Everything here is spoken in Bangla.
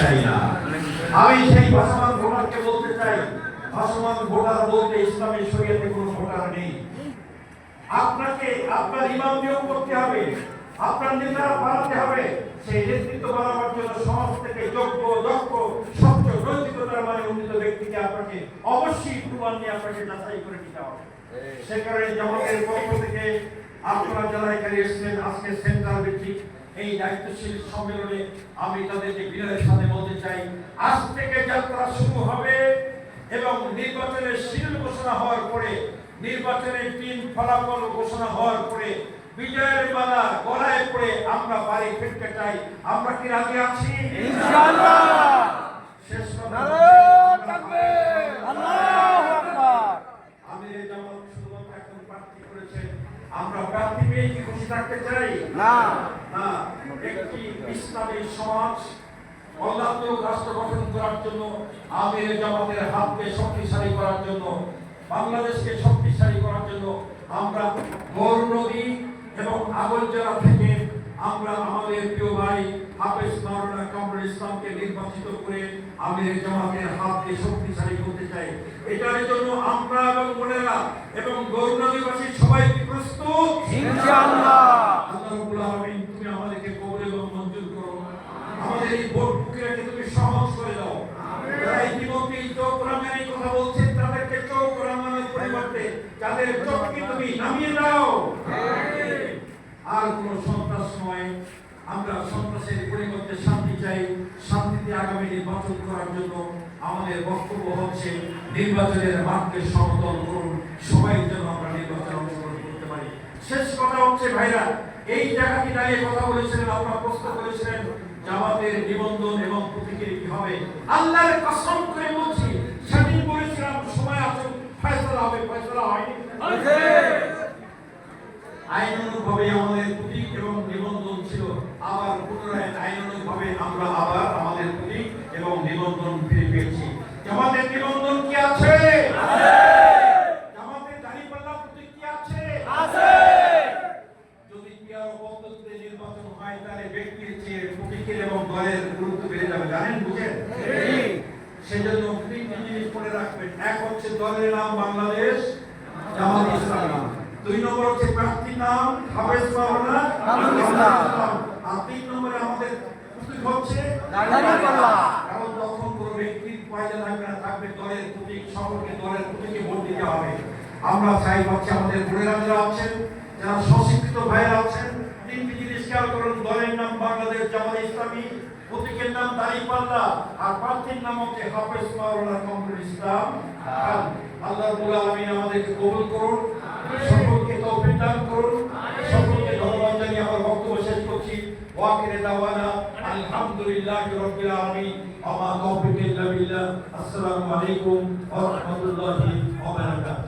চাই না। আমি সেই ভাসমান ভোটারকে বলতে চাই, ভাসমান ভোটার বলতে ইসলামের শরীয়তে কোনো ভোটার নেই। আপনাকে আপনার ইমাম নিয়োগ করতে হবে, আপনার নেতা বানাতে হবে। সেই নেতৃত্ব বানাবার জন্য সমাজ থেকে যোগ্য, দক্ষ, স্বচ্ছ, নৈতিকতার মানে উন্নীত ব্যক্তিকে আপনাকে অবশ্যই প্রমাণ নিয়ে আপনাকে যাচাই করে নিতে হবে। সে কারণে জামাতের পক্ষ থেকে আপনারা যারা এখানে এসেছেন আজকে সেন্ট্রাল ভিত্তিক এই দায়িত্বশীল সম্মেলনে আমি তাদেরকে বিনয়ের সাথে বলতে চাই, আজ থেকে যাত্রা শুরু হবে এবং নির্বাচনের শিডিউল ঘোষণা হওয়ার পরে, নির্বাচনের দিন ফলাফল ঘোষণা হওয়ার পরে বিজয়ের মালা গলায় পড়ে আমরা বাড়ি ফিরতে চাই। আমরা কি রাজি আছি? ইনশাআল্লাহ। শেষ কথা, নারায়ে তাকবীর, আল্লাহু আকবার। আমি এই জামাত শুধুমাত্র এখন প্রার্থী করেছে, আমরা প্রার্থী পেয়ে কি খুশি থাকতে চাই? না না, একটি ইসলামী সমাজ কল্যাণমূলক রাষ্ট্র গঠন করার জন্য, আমি এই জামাতের হাতকে শক্তিশালী করার জন্য, বাংলাদেশকে শক্তিশালী করার জন্য আমরা গৌরনদী এবং আগরতলা থেকে আমরা আমাদের প্রিয় ভাই হাফেজ মাওলানা কামরুল ইসলামকে নির্বাচিত করে আমির জামাতের হাতকে শক্তিশালী করতে চাই। এটার জন্য আমরা এবং বোনেরা এবং গৌরনদীবাসী সবাই প্রস্তুত ইনশাআল্লাহ। আল্লাহ রাব্বুল আলামিন তুমি আমাদেরকে কবুল এবং মঞ্জুর করো। আমাদের এই ভোট প্রক্রিয়াকে তুমি সহজ করে দাও। যারা ইতিমধ্যে চোখ রাঙানির কথা বলছেন তাদেরকে চোখ রাঙানোর পরিবর্তে যাদের চোখকে তুমি নামিয়ে দাও। আর কোন সন্ত্রাস নয়, আমরা সন্ত্রাসের পরিবর্তে শান্তি চাই। শান্তিতে আগামী নির্বাচন করার জন্য আমাদের বক্তব্য হচ্ছে নির্বাচনের মাঠকে সমতল করুন, সবাই যেন আমরা নির্বাচনে অংশগ্রহণ করতে পারি। শেষ কথা হচ্ছে ভাইরা, এই জায়গাটি দাঁড়িয়ে কথা বলেছিলেন, আপনারা প্রশ্ন করেছিলেন জামাতের নিবন্ধন এবং প্রতীকের কি হবে। আল্লাহর কসম করে বলছি, সেদিন বলেছিলাম সময় আছে, ফয়সালা হবে, ফয়সালা হয়নি। আইনানুগভাবে আমাদের প্রতীক এবং নিবন্ধন ছিল, আবার পুনরায় আইনানুগভাবে আমরা আবার আমাদের প্রতীক এবং নিবন্ধন ফিরে পেয়েছি। জামাতের নিবন্ধন কি আছে? জামাতের দাঁড়িপাল্লা প্রতীক কি আছে? যদি পিয়ার পদ্ধতিতে নির্বাচন হয় তাহলে ব্যক্তির চেয়ে প্রতীকের এবং দলের গুরুত্ব বেড়ে যাবে, জানেন, বুঝেন? সেজন্য তিনটি জিনিস মনে রাখবেন। এক হচ্ছে দলের নাম বাংলাদেশ জামাত ইসলামী, 2 নম্বর হচ্ছে প্রার্থীর নাম হাফেজ মাওলানা কামরুল ইসলাম, আর 3 নম্বরে আমাদের প্রতীক হচ্ছে দাঁড়িপাল্লা। কারণ তখন কোনো ব্যক্তির পয়সা থাকবে না, থাকবে দলের প্রতীক, সকলকে দলের প্রতীকে ভোট দিতে হবে। আমরা চাই হচ্ছে আমাদের বোনেরা যারা আছেন, যারা স্বশিক্ষিত ভাইরা আছেন, তিনটি জিনিস খেয়াল করুন। দলের নাম বাংলাদেশ জামাত ইসলামী, প্রতীকের নাম দাঁড়িপাল্লা, আর প্রার্থীর নাম হচ্ছে হাফেজ মাওলানা কামরুল ইসলাম। আল্লাহ রাব্বুল আলামিন আমাদেরকে কবুল করুন, সকলকে তৌফিক দান করুন, সকলকে ধন্যবাদ জানিয়ে আমার বক্তব্য শেষ করছি। ওয়াকিরে দাওয়ানা আলহামদুলিল্লাহি রাব্বিল আলামিন, ওয়া মা তাওফিক ইল্লা বিল্লাহ। আসসালামু আলাইকুম ওয়া রাহমাতুল্লাহি ওয়া বারাকাতুহু।